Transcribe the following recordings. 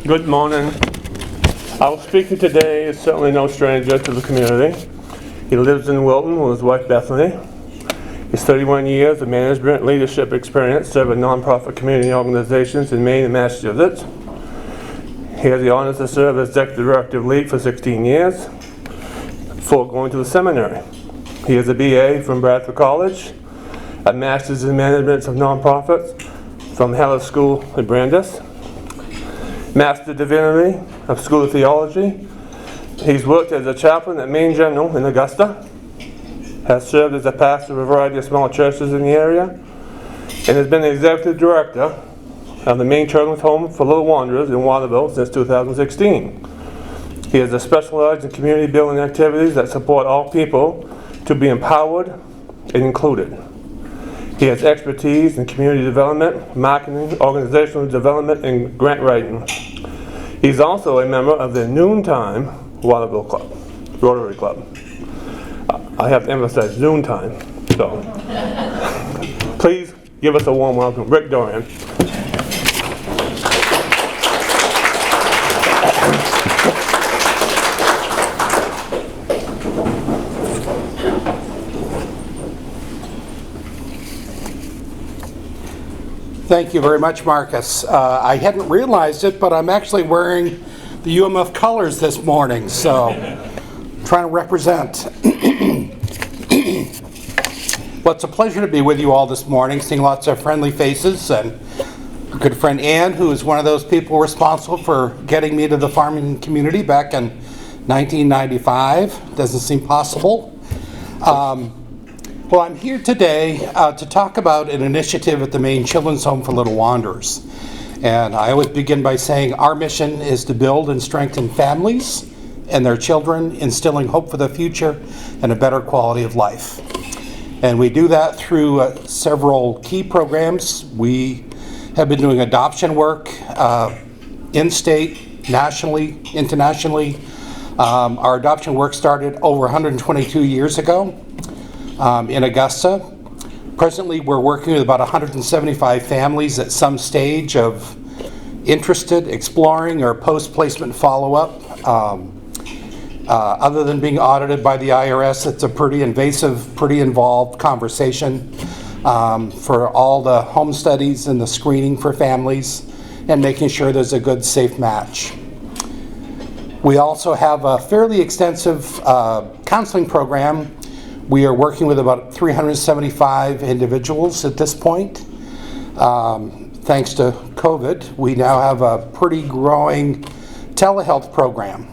Good morning. Our speaker today is certainly no stranger to the community. He lives in Wilton with his wife Bethany. He's 31 years of management leadership experience serving nonprofit community organizations in Maine and Massachusetts. He has the honors to serve as Executive Director of LEAD for 16 years before going to the seminary. He has a BA from Bradford College, a Master's in Management of Nonprofits from Hellas School in Brandeis, Master Divinity of School of Theology. He's worked as a chaplain at Maine General in Augusta, has served as a pastor of a variety of small churches in the area, and has been the Executive Director of the Maine Children's Home for Little Wanderers in Waterville since 2016. He has specialized in community building activities that support all people to be empowered and included. He has expertise in community development, marketing, organizational development, and grant writing. He's also a member of the Noontime Waterville Club, Rotary Club. I have to emphasize noontime, so please give us a warm welcome, Rick Dorian. Thank you very much, Marcus. I hadn't realized it, but I'm actually wearing the UMF colors this morning, so I'm trying to represent. Well, it's a pleasure to be with you all this morning, seeing lots of friendly faces, and a good friend Ann, who is one of those people responsible for getting me to the farming community back in 1995. Doesn't seem possible. Well, I'm here today to talk about an initiative at the Maine Children's Home for Little Wanderers. And I always begin by saying our mission is to build and strengthen families and their children, instilling hope for the future and a better quality of life. And we do that through several key programs. We have been doing adoption work in-state, nationally, internationally. Our adoption work started over 122 years ago. In Augusta. Presently, we're working with about 175 families at some stage of interested, exploring, or post-placement follow-up. Other than being audited by the IRS, it's a pretty invasive, pretty involved conversation for all the home studies and the screening for families and making sure there's a good, safe match. We also have a fairly extensive counseling program. We are working with about 375 individuals at this point. Thanks to COVID, we now have a pretty growing telehealth program.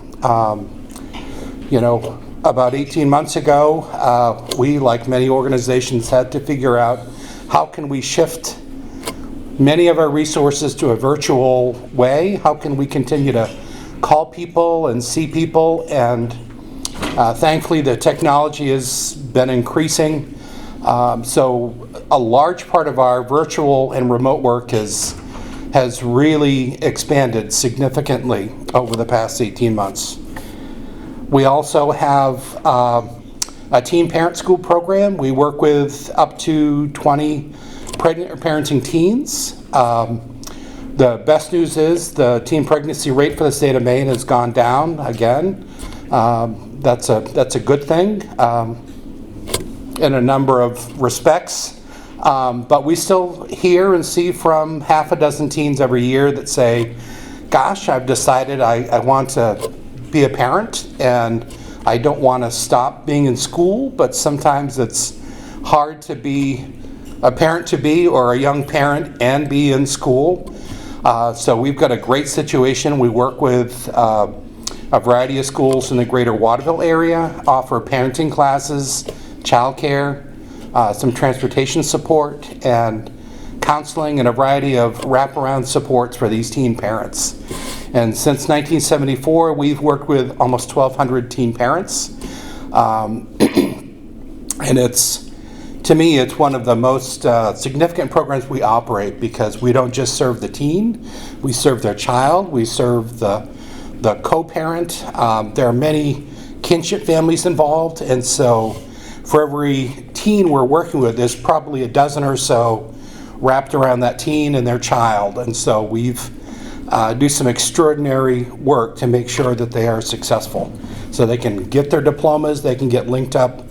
About 18 months ago, we, like many organizations, had to figure out how can we shift many of our resources to a virtual way? How can we continue to call people and see people? And thankfully, the technology has been increasing. So a large part of our virtual and remote work has really expanded significantly over the past 18 months. We also have a teen parent school program. We work with up to 20 pregnant or parenting teens. The best news is the teen pregnancy rate for the state of Maine has gone down again. That's a good thing in a number of respects. But we still hear and see from half a dozen teens every year that say, gosh, I've decided I want to be a parent and I don't want to stop being in school, but sometimes it's hard to be a parent-to-be or a young parent and be in school. So we've got a great situation. We work with a variety of schools in the greater Waterville area, offer parenting classes, childcare, some transportation support, and counseling, and a variety of wraparound supports for these teen parents. And since 1974, we've worked with almost 1,200 teen parents. And to me, it's one of the most significant programs we operate, because we don't just serve the teen, we serve their child, we serve the co-parent. There are many kinship families involved, and so for every teen we're working with, there's probably a dozen or so wrapped around that teen and their child. And so we've do some extraordinary work to make sure that they are successful. So they can get their diplomas, they can get linked up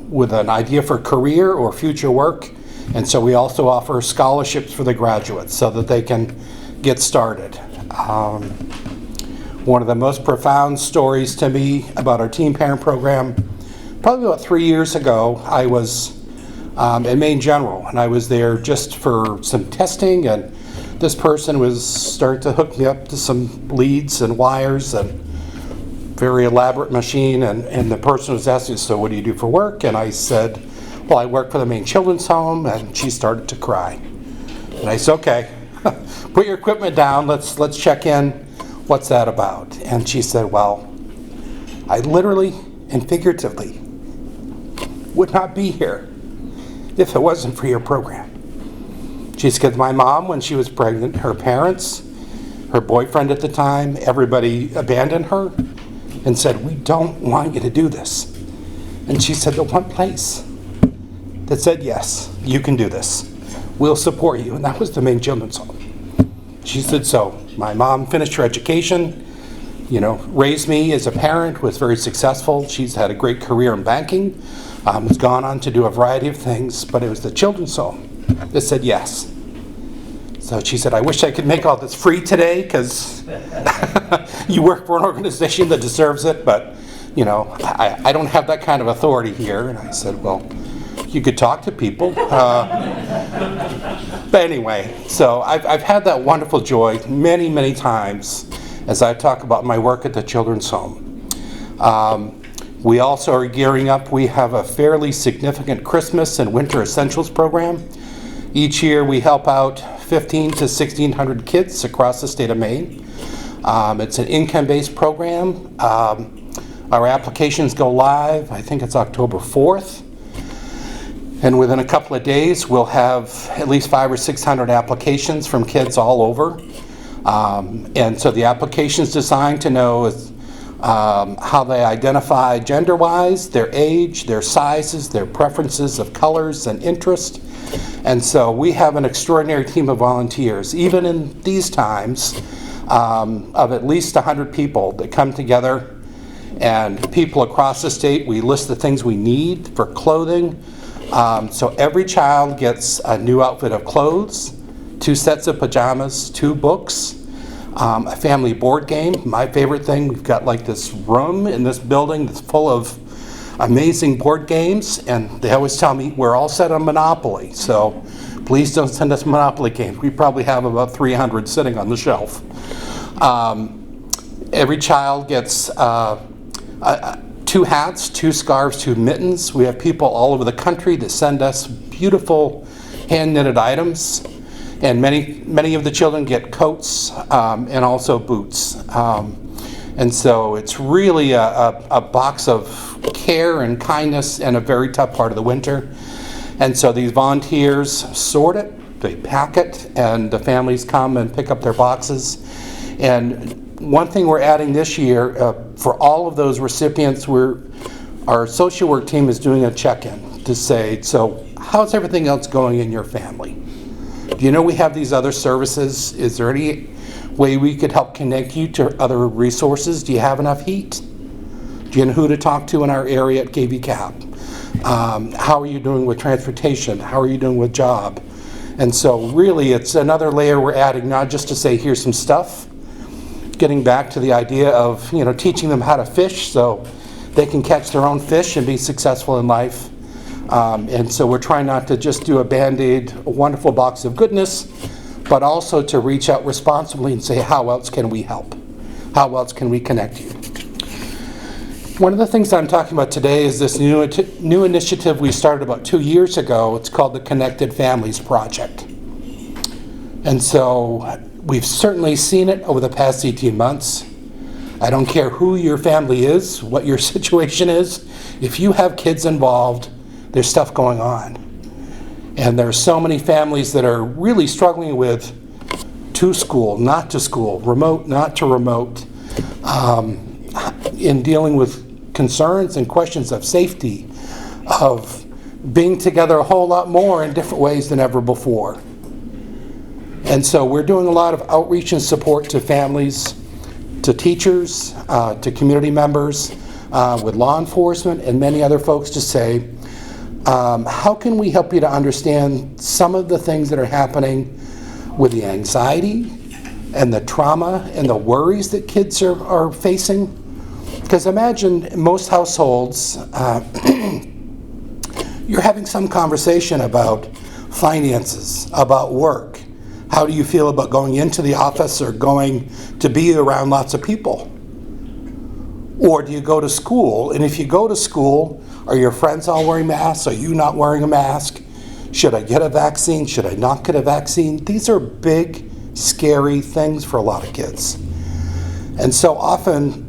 with an idea for career or future work. And so we also offer scholarships for the graduates so that they can get started. One of the most profound stories to me about our teen parent program, probably about 3 years ago, I was at Maine General, and I was there just for some testing, and this person was starting to hook me up to some leads and wires and very elaborate machine, and the person was asking, so what do you do for work? And I said, well, I work for the Maine Children's Home, and she started to cry. And I said, okay, put your equipment down, let's check in, what's that about? And she said, well, I literally and figuratively would not be here if it wasn't for your program. She said, my mom, when she was pregnant, her parents, her boyfriend at the time, everybody abandoned her and said, we don't want you to do this. And she said, the one place that said, yes, you can do this. We'll support you. And that was the Maine Children's Home. She said, so my mom finished her education, raised me as a parent, was very successful. She's had a great career in banking, has gone on to do a variety of things, but it was the Children's Home that said yes. So she said, I wish I could make all this free today because you work for an organization that deserves it, but I don't have that kind of authority here. And I said, well, you could talk to people. But anyway, so I've had that wonderful joy many, many times as I talk about my work at the Children's Home. We also are gearing up. We have a fairly significant Christmas and Winter Essentials program. Each year we help out 1,500 to 1,600 kids across the state of Maine. It's an income-based program. Our applications go live, I think it's October 4th. And within a couple of days, we'll have at least 500 or 600 applications from kids all over. And so the application is designed to know how they identify gender-wise, their age, their sizes, their preferences of colors and interest. And so we have an extraordinary team of volunteers, even in these times, of at least 100 people that come together. And people across the state, we list the things we need for clothing. So every child gets a new outfit of clothes, 2 sets of pajamas, 2 books, a family board game. My favorite thing, we've got like this room in this building that's full of amazing board games, and they always tell me we're all set on Monopoly, so please don't send us Monopoly games. We probably have about 300 sitting on the shelf. Every child gets 2 hats, 2 scarves, 2 mittens. We have people all over the country that send us beautiful hand-knitted items, and many of the children get coats and also boots. And so it's really a box of care and kindness in a very tough part of the winter. And so these volunteers sort it, they pack it, and the families come and pick up their boxes. And one thing we're adding this year, for all of those recipients, our social work team is doing a check-in to say, so how's everything else going in your family? Do you know we have these other services? Is there any way we could help connect you to other resources? Do you have enough heat? Do you know who to talk to in our area at KV-CAP? How are you doing with transportation? How are you doing with job? And so really it's another layer we're adding, not just to say here's some stuff, getting back to the idea of teaching them how to fish so they can catch their own fish and be successful in life. And so we're trying not to just do a Band-Aid, a wonderful box of goodness, but also to reach out responsibly and say, how else can we help? How else can we connect you? One of the things I'm talking about today is this new initiative we started about 2 years ago. It's called the Connected Families Project. And so we've certainly seen it over the past 18 months. I don't care who your family is, what your situation is. If you have kids involved, there's stuff going on. And there are so many families that are really struggling with to school, not to school, remote, not to remote, in dealing with concerns and questions of safety, of being together a whole lot more in different ways than ever before. And so we're doing a lot of outreach and support to families, to teachers, to community members, with law enforcement and many other folks to say, how can we help you to understand some of the things that are happening with the anxiety and the trauma and the worries that kids are facing? Because imagine in most households, you're having some conversation about finances, about work. How do you feel about going into the office or going to be around lots of people? Or do you go to school? And if you go to school, are your friends all wearing masks? Are you not wearing a mask? Should I get a vaccine? Should I not get a vaccine? These are big, scary things for a lot of kids. And so often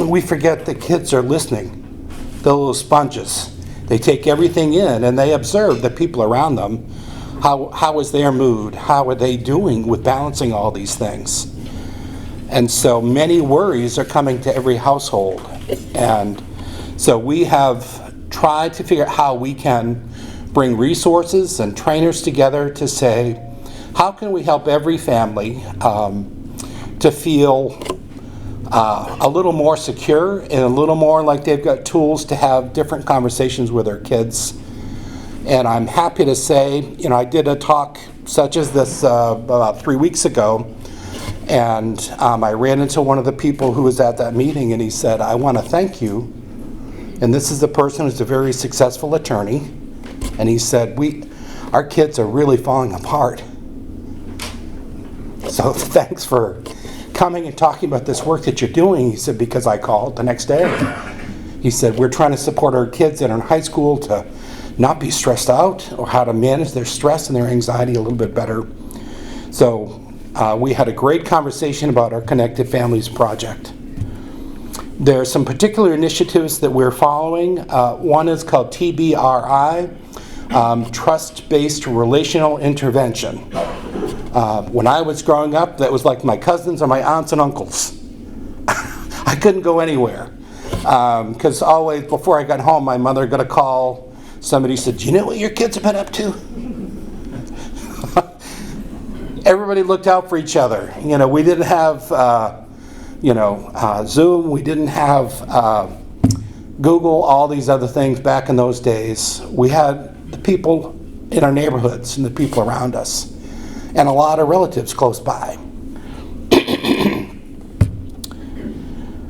we forget that kids are listening. They're little sponges. They take everything in and they observe the people around them. How is their mood? How are they doing with balancing all these things? And so many worries are coming to every household. And so we have tried to figure out how we can bring resources and trainers together to say, how can we help every family to feel a little more secure and a little more like they've got tools to have different conversations with their kids. And I'm happy to say, I did a talk such as this about 3 weeks ago, and I ran into one of the people who was at that meeting, and he said, I want to thank you. And this is the person who's a very successful attorney. And he said, our kids are really falling apart. So thanks for coming and talking about this work that you're doing. He said, because I called the next day. He said, we're trying to support our kids that are in high school to not be stressed out, or how to manage their stress and their anxiety a little bit better. So we had a great conversation about our Connected Families project. There are some particular initiatives that we're following. One is called TBRI, Trust-Based Relational Intervention. When I was growing up, that was like my cousins or my aunts and uncles. I couldn't go anywhere. Because always, before I got home, my mother got a call. Somebody said, do you know what your kids have been up to? Everybody looked out for each other. We didn't have, Zoom. We didn't have Google, all these other things back in those days. We had the people in our neighborhoods and the people around us, and a lot of relatives close by.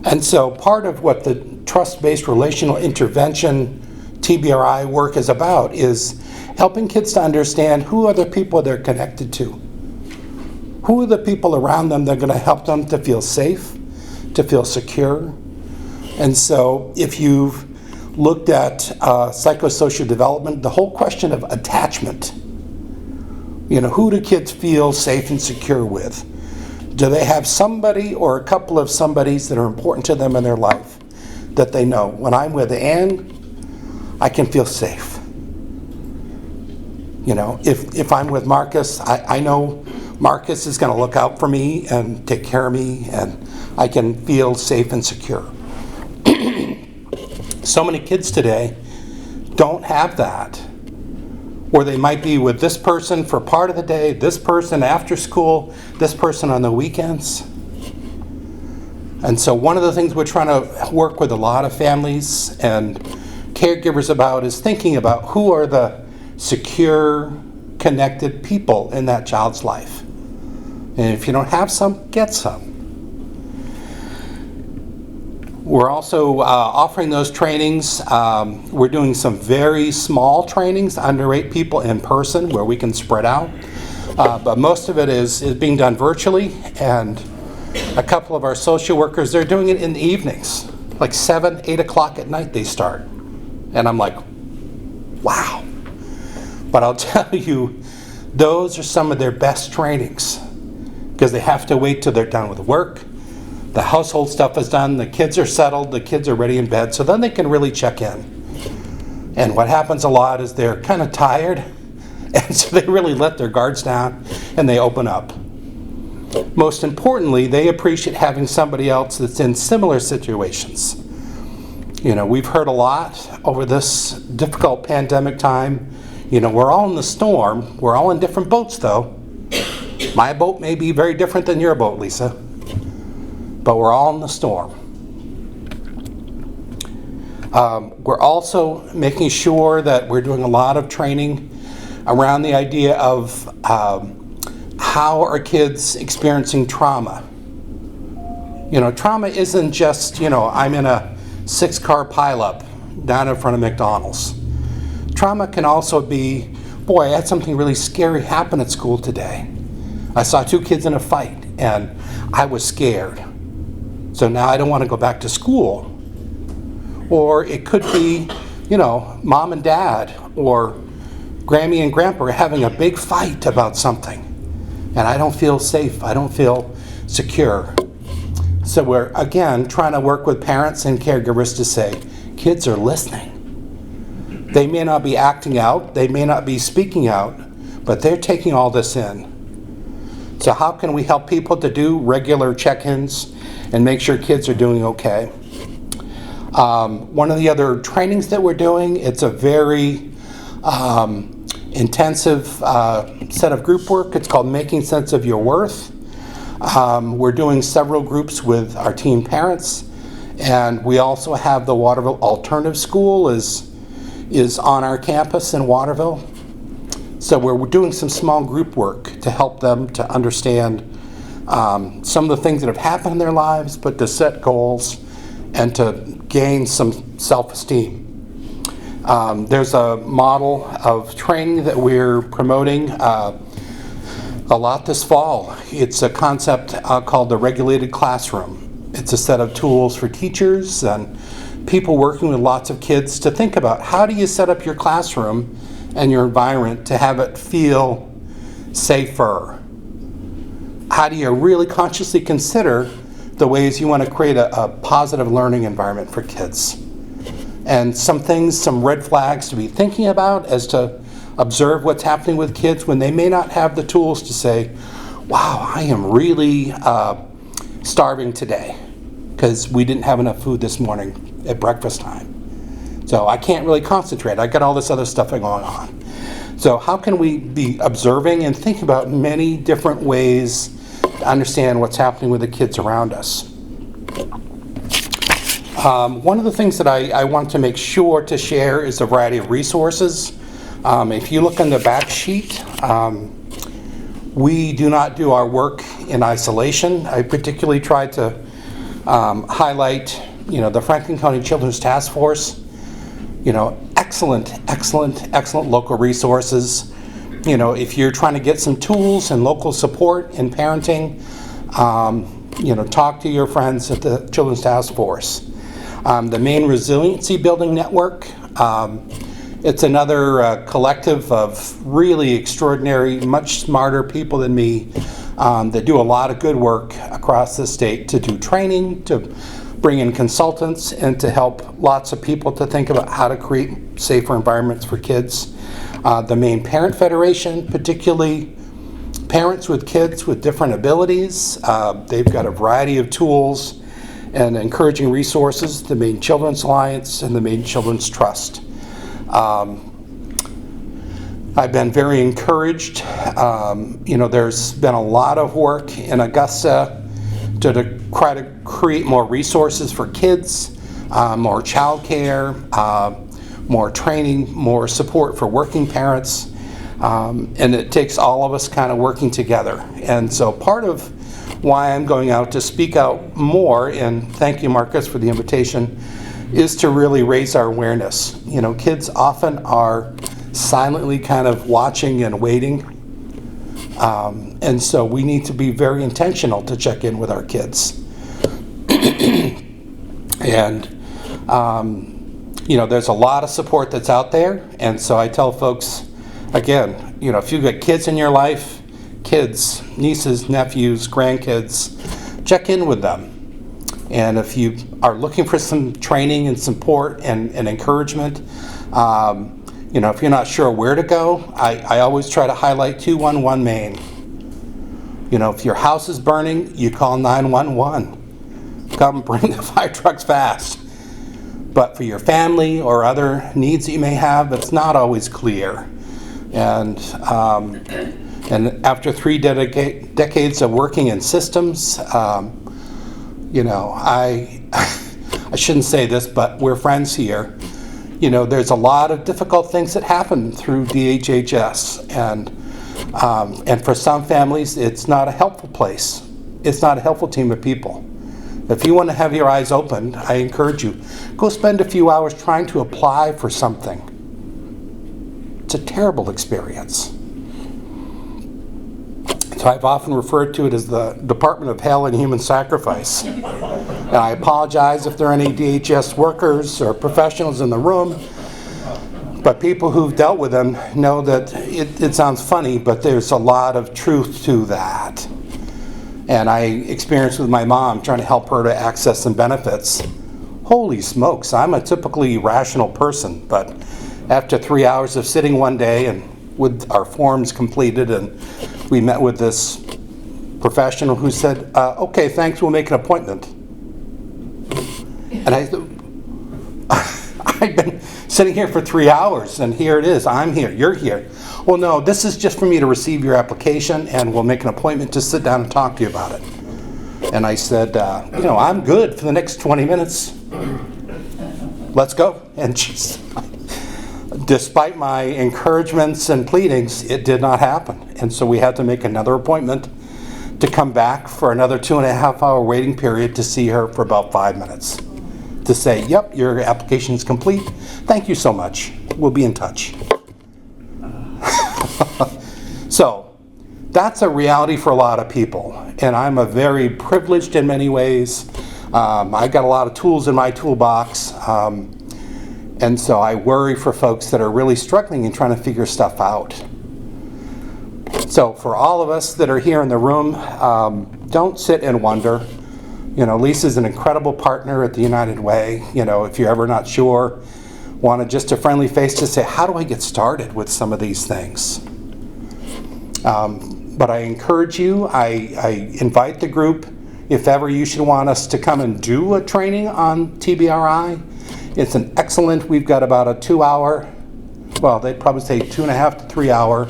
And so part of what the trust-based relational intervention TBRI work is about is helping kids to understand who are the people they're connected to. Who are the people around them that are going to help them to feel safe, to feel secure. And so if you've looked at psychosocial development, the whole question of attachment, who do kids feel safe and secure with? Do they have somebody or a couple of somebodies that are important to them in their life that they know? When I'm with Ann, I can feel safe. If I'm with Marcus, I know Marcus is going to look out for me and take care of me, and I can feel safe and secure. So many kids today don't have that. Or they might be with this person for part of the day, this person after school, this person on the weekends. And so one of the things we're trying to work with a lot of families and caregivers about is thinking about who are the secure, connected people in that child's life. And if you don't have some, get some. We're also offering those trainings. We're doing some very small trainings, under 8 people in person, where we can spread out. But most of it is being done virtually, and a couple of our social workers, they're doing it in the evenings, like 7, 8 o'clock at night they start. And I'm like, wow. But I'll tell you, those are some of their best trainings, because they have to wait till they're done with work. The household stuff is done, the kids are settled, the kids are ready in bed, so then they can really check in. And what happens a lot is they're kind of tired, and so they really let their guards down and they open up. Most importantly, they appreciate having somebody else that's in similar situations. We've heard a lot over this difficult pandemic time. We're all in the storm, we're all in different boats though. My boat may be very different than your boat, Lisa, but we're all in the storm. We're also making sure that we're doing a lot of training around the idea of how are kids experiencing trauma. Trauma isn't just, I'm in a 6-car pileup down in front of McDonald's. Trauma can also be, boy, I had something really scary happen at school today. I saw 2 kids in a fight and I was scared. So now I don't want to go back to school. Or it could be, mom and dad or Grammy and Grandpa are having a big fight about something. And I don't feel safe. I don't feel secure. So we're, again, trying to work with parents and caregivers to say, kids are listening. They may not be acting out. They may not be speaking out. But they're taking all this in. So how can we help people to do regular check-ins and make sure kids are doing okay? One of the other trainings that we're doing, it's a very intensive set of group work. It's called Making Sense of Your Worth. We're doing several groups with our teen parents, and we also have the Waterville Alternative School is on our campus in Waterville. So we're doing some small group work to help them to understand some of the things that have happened in their lives, but to set goals and to gain some self-esteem. There's a model of training that we're promoting a lot this fall. It's a concept called the regulated classroom. It's a set of tools for teachers and people working with lots of kids to think about how do you set up your classroom and your environment to have it feel safer. How do you really consciously consider the ways you want to create a positive learning environment for kids? And some things, some red flags to be thinking about as to observe what's happening with kids when they may not have the tools to say, wow, I am really starving today because we didn't have enough food this morning at breakfast time. So I can't really concentrate. I got all this other stuff going on. So how can we be observing and think about many different ways to understand what's happening with the kids around us? One of the things that I want to make sure to share is a variety of resources. If you look on the back sheet, we do not do our work in isolation. I particularly tried to highlight, the Franklin County Children's Task Force. Excellent local resources. If you're trying to get some tools and local support in parenting, talk to your friends at the Children's Task Force. The Maine Resiliency Building Network, it's another collective of really extraordinary, much smarter people than me that do a lot of good work across the state to do training, to bring in consultants, and to help lots of people to think about how to create safer environments for kids. The Maine Parent Federation, particularly parents with kids with different abilities, they've got a variety of tools and encouraging resources. The Maine Children's Alliance and the Maine Children's Trust. I've been very encouraged. There's been a lot of work in Augusta to try to create more resources for kids, more childcare, more training, more support for working parents, and it takes all of us kind of working together. And so part of why I'm going out to speak out more, and thank you, Marcus, for the invitation, is to really raise our awareness. Kids often are silently kind of watching and waiting. And so we need to be very intentional to check in with our kids. And, there's a lot of support that's out there. And so I tell folks, again, if you've got kids in your life, kids, nieces, nephews, grandkids, check in with them. And if you are looking for some training and support and encouragement, if you're not sure where to go, I always try to highlight 211 Maine. If your house is burning, you call 911. Come bring the fire trucks fast. But for your family or other needs that you may have, it's not always clear. And, And after 3 decades of working in systems, you know, I shouldn't say this, but we're friends here. You know, there's a lot of difficult things that happen through DHHS, and for some families, it's not a helpful place. It's not a helpful team of people. If you want to have your eyes opened, I encourage you, go spend a few hours trying to apply for something. It's a terrible experience. So I've often referred to it as the Department of Hell and Human Sacrifice. And I apologize if there are any DHS workers or professionals in the room, but people who've dealt with them know that it sounds funny, but there's a lot of truth to that. And I experienced with my mom trying to help her to access some benefits. Holy smokes, I'm a typically rational person, but after 3 hours of sitting one day and with our forms completed, and we met with this professional who said, okay, thanks, we'll make an appointment. And I've been sitting here for 3 hours, and here it is. I'm here, you're here. Well, no, this is just for me to receive your application, and we'll make an appointment to sit down and talk to you about it. And I said, you know, I'm good for the next 20 minutes. Let's go. And despite my encouragements and pleadings, it did not happen. And so we had to make another appointment to come back for another 2.5-hour waiting period to see her for about 5 minutes. To say, yep, your application is complete. Thank you so much. We'll be in touch. So that's a reality for a lot of people. And I'm a very privileged in many ways. I got a lot of tools in my toolbox. And so I worry for folks that are really struggling and trying to figure stuff out. So for all of us that are here in the room, don't sit and wonder. You know, Lisa's an incredible partner at the United Way. You know, if you're ever not sure, wanted just a friendly face to say, how do I get started with some of these things? But I encourage you, I invite the group, if ever you should want us to come and do a training on TBRI. It's an excellent, we've got about a 2-hour, well, they'd probably say 2.5 to 3 hour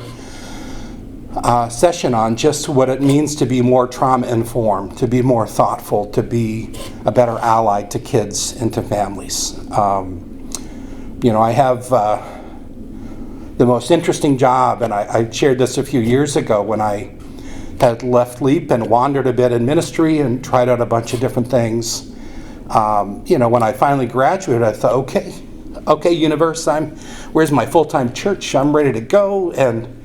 session on just what it means to be more trauma-informed, to be more thoughtful, to be a better ally to kids and to families. You know, I have the most interesting job, and I shared this a few years ago when I had left LEAP and wandered a bit in ministry and tried out a bunch of different things. You know, when I finally graduated, I thought, okay, universe, where's my full-time church? I'm ready to go, and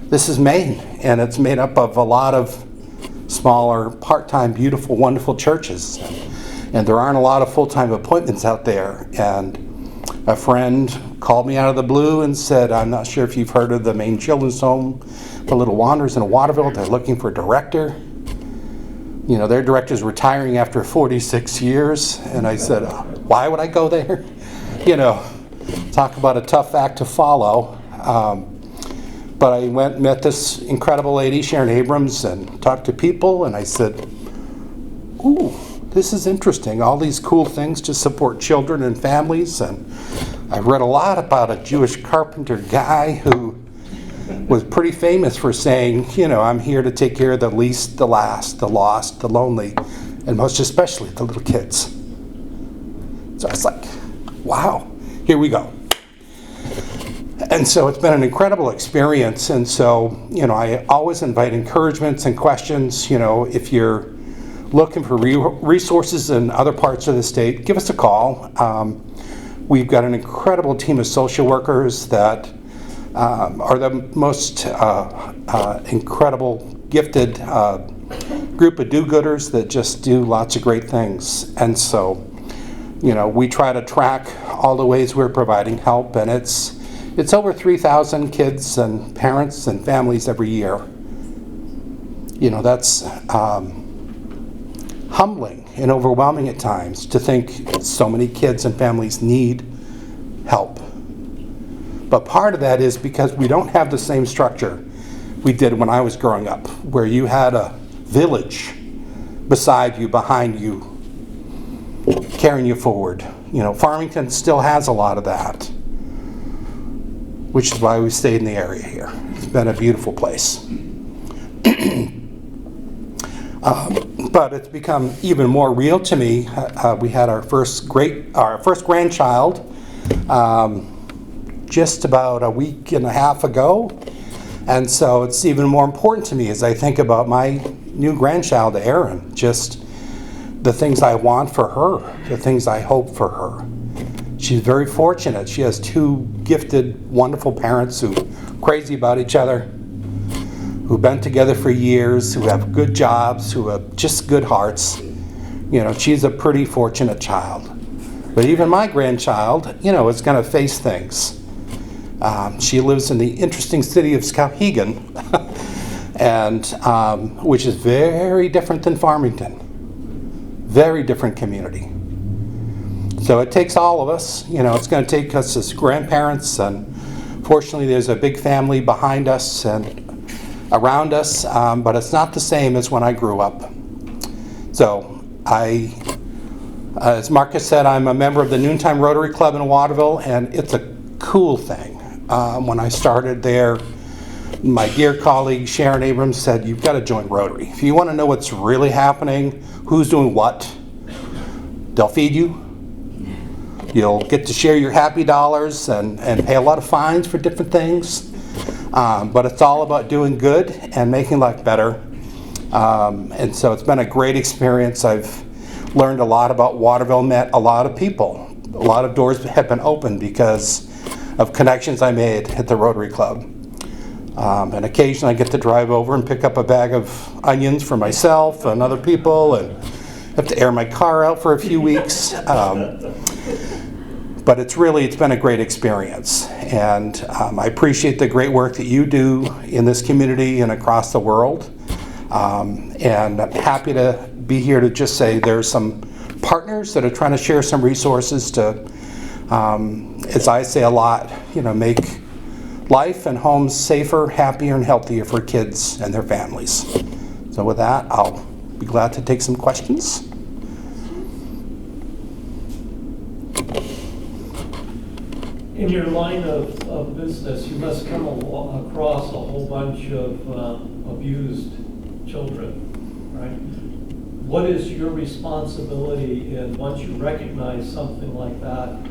this is Maine, and it's made up of a lot of smaller, part-time, beautiful, wonderful churches. And there aren't a lot of full-time appointments out there. And a friend called me out of the blue and said, I'm not sure if you've heard of the Maine Children's Home for Little Wanderers in Waterville. They're looking for a director. You know, their director's retiring after 46 years. And I said, why would I go there? You know, talk about a tough act to follow. But I went and met this incredible lady, Sharon Abrams, and talked to people. And I said, ooh, this is interesting. All these cool things to support children and families. And I read a lot about a Jewish carpenter guy who was pretty famous for saying, you know, I'm here to take care of the least, the last, the lost, the lonely, and most especially the little kids. So I was like, wow, here we go. And so it's been an incredible experience. And so, you know, I always invite encouragements and questions. You know, if you're looking for resources in other parts of the state, give us a call. We've got an incredible team of social workers that are the most incredible, gifted group of do-gooders that just do lots of great things. And so, you know, we try to track all the ways we're providing help, and it's over 3,000 kids and parents and families every year. You know, that's humbling and overwhelming at times to think so many kids and families need help. But part of that is because we don't have the same structure we did when I was growing up, where you had a village beside you, behind you, carrying you forward. You know, Farmington still has a lot of that, which is why we stayed in the area here. It's been a beautiful place. But it's become even more real to me. We had our first grandchild just about a week and a half ago, and so it's even more important to me as I think about my new grandchild, Erin. Just the things I want for her, the things I hope for her. She's very fortunate. She has two gifted, wonderful parents who are crazy about each other, who've been together for years, who have good jobs, who have just good hearts. You know, she's a pretty fortunate child. But even my grandchild, you know, is going to face things. She lives in the interesting city of Skowhegan, and which is very different than Farmington. Very different community. So it takes all of us. You know, it's going to take us as grandparents, and fortunately there's a big family behind us and around us, but it's not the same as when I grew up. So as Marcus said, I'm a member of the Noontime Rotary Club in Waterville, and it's a cool thing. When I started there, my dear colleague Sharon Abrams said, you've got to join Rotary. If you want to know what's really happening, who's doing what, they'll feed you. You'll get to share your happy dollars and pay a lot of fines for different things. But it's all about doing good and making life better. And so it's been a great experience. I've learned a lot about Waterville, met a lot of people. A lot of doors have been opened because of connections I made at the Rotary Club. And occasionally I get to drive over and pick up a bag of onions for myself and other people, and have to air my car out for a few weeks. But it's been a great experience, and I appreciate the great work that you do in this community and across the world. And I'm happy to be here to just say there's some partners that are trying to share some resources to, as I say a lot, you know, make life and homes safer, happier, and healthier for kids and their families. So with that, I'll be glad to take some questions. In your line of business, you must come across a whole bunch of abused children, right? What is your responsibility, and once you recognize something like that,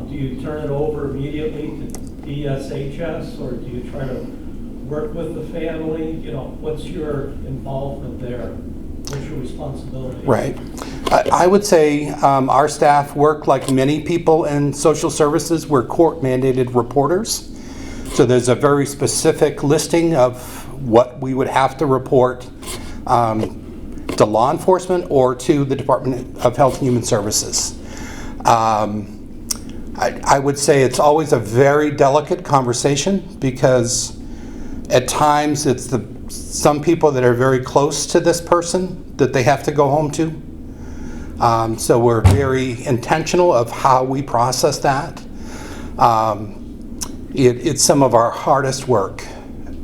do you turn it over immediately to DSHS, or do you try to work with the family? You know, what's your involvement there? What's your responsibility? Right. I would say our staff work like many people in social services. We're court-mandated reporters. So there's a very specific listing of what we would have to report to law enforcement or to the Department of Health and Human Services. I would say it's always a very delicate conversation, because at times it's some people that are very close to this person that they have to go home to. So we're very intentional of how we process that. It's some of our hardest work.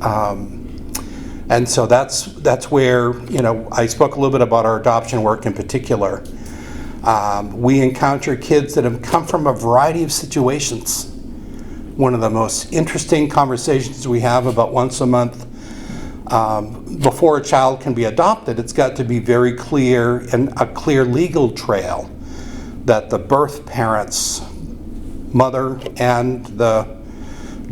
And so that's where, you know, I spoke a little bit about our adoption work in particular. We encounter kids that have come from a variety of situations. One of the most interesting conversations we have about once a month, before a child can be adopted, it's got to be very clear, and a clear legal trail, that the birth parents, mother, and the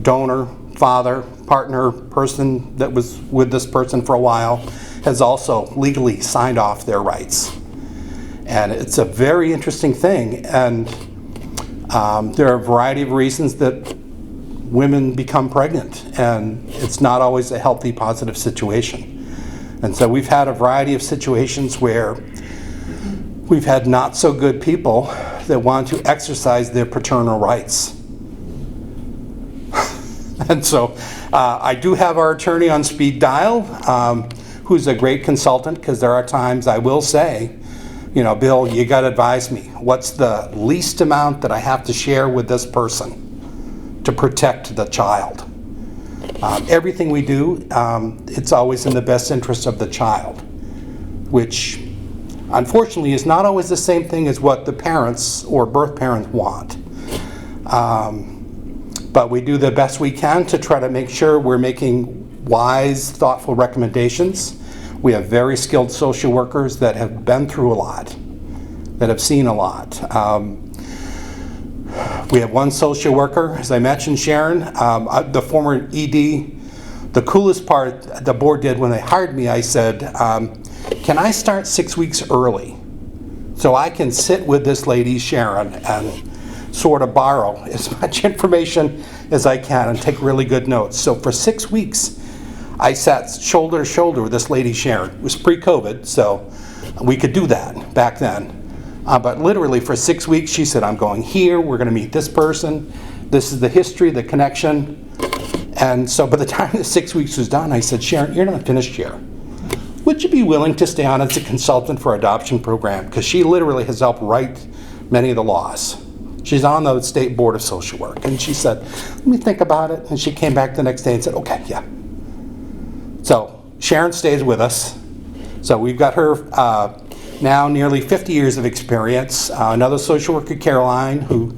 donor, father, partner, person that was with this person for a while, has also legally signed off their rights. And it's a very interesting thing, and there are a variety of reasons that women become pregnant, and it's not always a healthy, positive situation. And so we've had a variety of situations where we've had not so good people that want to exercise their paternal rights. And so I do have our attorney on speed dial, who's a great consultant, because there are times I will say, you know, Bill, you got to advise me. What's the least amount that I have to share with this person to protect the child? Everything we do, it's always in the best interest of the child, which unfortunately is not always the same thing as what the parents or birth parents want. But we do the best we can to try to make sure we're making wise, thoughtful recommendations. We have very skilled social workers that have been through a lot, that have seen a lot. We have one social worker, as I mentioned, Sharon, the former ED. The coolest part the board did when they hired me, I said, can I start 6 weeks early so I can sit with this lady, Sharon, and sort of borrow as much information as I can and take really good notes. So for 6 weeks, I sat shoulder to shoulder with this lady, Sharon. It was pre-COVID, so we could do that back then. But literally for 6 weeks, she said, I'm going here, we're going to meet this person, this is the history, the connection. And so by the time the 6 weeks was done, I said, Sharon, you're not finished here. Would you be willing to stay on as a consultant for our adoption program? Because she literally has helped write many of the laws. She's on the State Board of Social Work. And she said, let me think about it. And she came back the next day and said, okay, yeah. So Sharon stays with us. So we've got her now nearly 50 years of experience. Another social worker, Caroline, who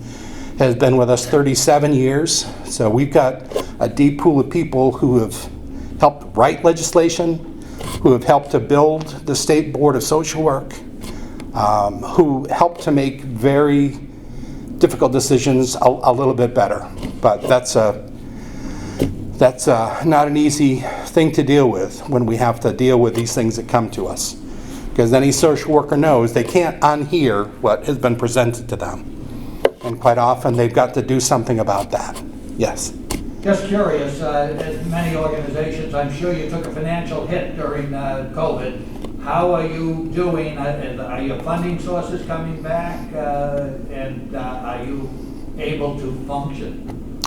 has been with us 37 years. So we've got a deep pool of people who have helped write legislation, who have helped to build the State Board of Social Work, who helped to make very difficult decisions a little bit better. But that's not an easy thing to deal with when we have to deal with these things that come to us. Because any social worker knows they can't unhear what has been presented to them. And quite often they've got to do something about that. Yes? Just curious, as many organizations, I'm sure you took a financial hit during COVID. How are you doing? Are your funding sources coming back? And are you able to function?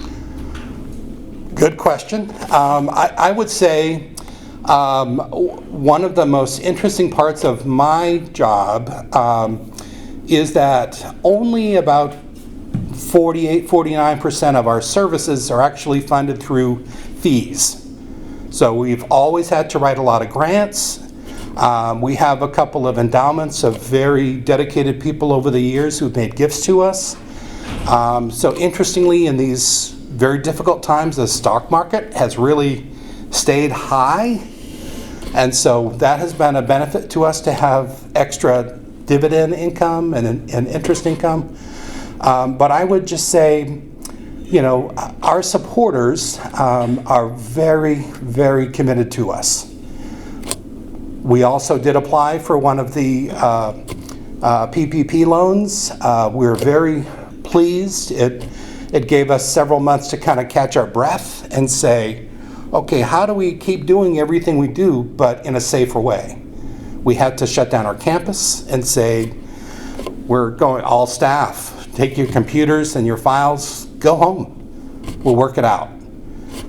Good question. I would say one of the most interesting parts of my job is that only about 49% of our services are actually funded through fees. So we've always had to write a lot of grants. We have a couple of endowments of very dedicated people over the years who've made gifts to us. So interestingly, in these very difficult times, the stock market has really stayed high. And so that has been a benefit to us to have extra dividend income and interest income. But I would just say, you know, our supporters are very, very committed to us. We also did apply for one of the PPP loans. We're very pleased. It gave us several months to kind of catch our breath and say, okay, how do we keep doing everything we do, but in a safer way? We had to shut down our campus and say, we're going, all staff, take your computers and your files, go home. We'll work it out.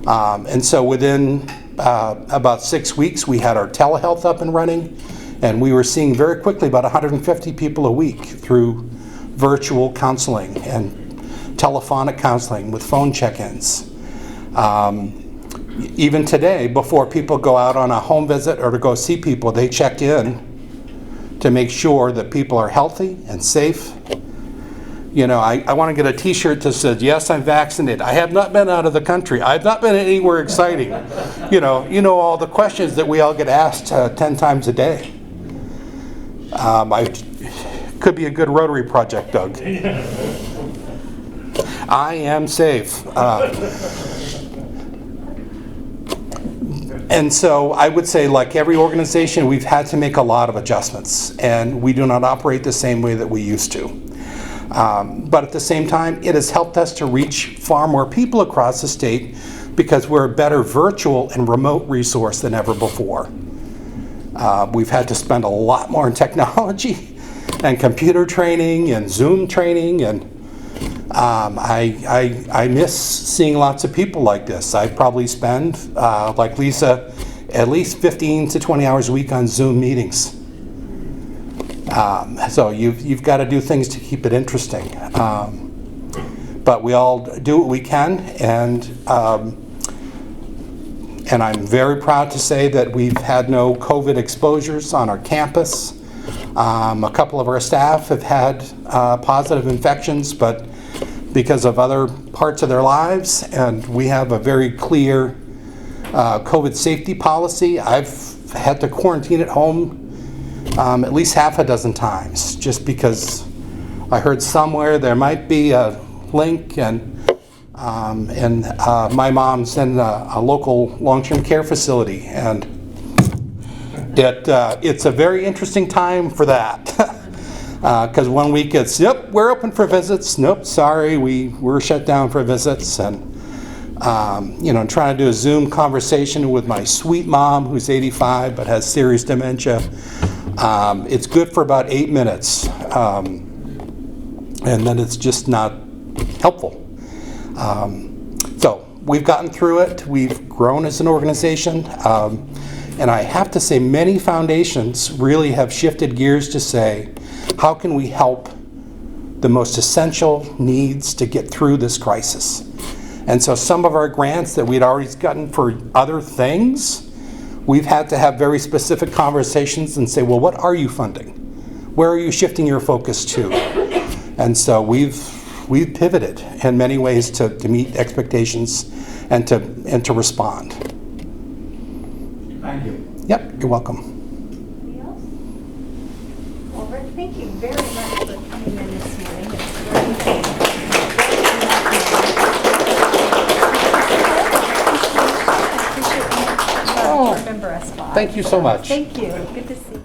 And so within about 6 weeks, we had our telehealth up and running, and we were seeing very quickly about 150 people a week through virtual counseling and telephonic counseling with phone check-ins. Even today, before people go out on a home visit or to go see people, they check in to make sure that people are healthy and safe. You know, I want to get a t-shirt that says, yes, I'm vaccinated. I have not been out of the country. I've not been anywhere exciting. You know all the questions that we all get asked 10 times a day. Could be a good Rotary project, Doug. I am safe. And so I would say, like every organization, we've had to make a lot of adjustments, and we do not operate the same way that we used to. But at the same time, it has helped us to reach far more people across the state because we're a better virtual and remote resource than ever before. We've had to spend a lot more on technology and computer training and Zoom training, and I miss seeing lots of people like this. I probably spend, like Lisa, at least 15 to 20 hours a week on Zoom meetings. So you've got to do things to keep it interesting. But we all do what we can, and I'm very proud to say that we've had no COVID exposures on our campus. A couple of our staff have had positive infections, but because of other parts of their lives, and we have a very clear COVID safety policy. I've had to quarantine at home at least half a dozen times, just because I heard somewhere there might be a link, and my mom's in a local long-term care facility, and it's a very interesting time for that. Because 1 week it's, yep, we're open for visits. Nope, sorry, we're shut down for visits. And I'm trying to do a Zoom conversation with my sweet mom, who's 85 but has serious dementia. It's good for about 8 minutes, and then it's just not helpful. So we've gotten through it. We've grown as an organization. And I have to say, many foundations really have shifted gears to say, how can we help the most essential needs to get through this crisis? And so some of our grants that we'd already gotten for other things, we've had to have very specific conversations and say, well, what are you funding? Where are you shifting your focus to? And so we've pivoted in many ways to meet expectations and to respond. Thank you. Yep, you're welcome. Anybody else? Well, Rick, thank you very much for coming in this morning. It's very I appreciate you. Oh, Remember us, Bob. thank you so much. Thank you. Good to see you.